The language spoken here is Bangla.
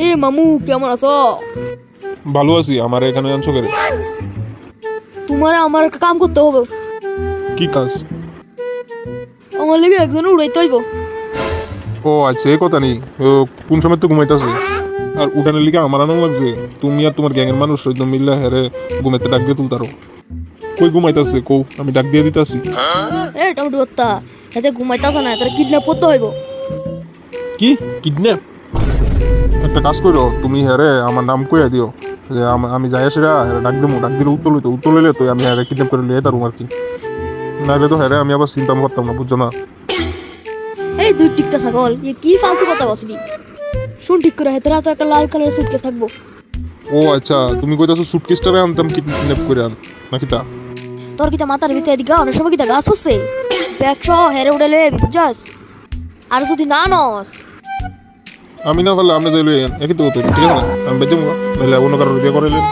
এ মামু কেমন আছো? ভালো আছি। আমার এখানে আনছো কেন? তোমার আমার একটা কাম করতে হবে। কি কাজ? আমার লেগে একজন উড়াইতে হইব। ও আচ্ছা, এই কথা নেই। ও কোন সময় তো ঘুমাইতেছে আর উঠানের লিগে আমার আনন্দ লাগছে। তুমি আর তোমার গ্যাংয়ের মানুষ ওই মিললে হেরে ঘুমাইতে ডাক দিয়ে তুলতারো। কই ঘুমাইতেছে কৌ, আমি ডাক দিয়ে দিতেছি। এ টমেটো ভর্তা, এতে ঘুমাইতেছে না, তারা কিডন্যাপ করতে হইব। কি কিডন্যাপ? একটা কাজ করো, তুমি হেরে আমার নাম কইয়া দিও যে আমি যাই সেরা হেরে ডাক দেবো, ডাক দিলে উত্তর লইলে তো আমি হেরে কিডন্যাপ করে লিয়ে তারুম আর কি। নাহলে তো হেরে আমি আবার চিন্তা করতাম না, বুঝছো না? এই দুই টিকটা ছাগল, এ কি ফালতু কথা বসবি? শুন ঠিক করে, হেতরা তো একটা লাল কালারের সুটকেস থাকবো। ও আচ্ছা, তুমি কইতাছো সুটকেসটারে আনতাম কিডন্যাপ করে আন নাকি তা? তোর কিতা মাথার ভিতরে এদিকে অনেক সময় কিতা গাছ হচ্ছে ব্যাগ সহ হেরে উড়ে লয়ে বুঝছাস? আর যদি না নস আমি না পারলে আপনি যাইলে একই তো ঠিক আছে না? আমি বেঁচে নাহলে অন্য কারোর দিয়ে করাইলেন।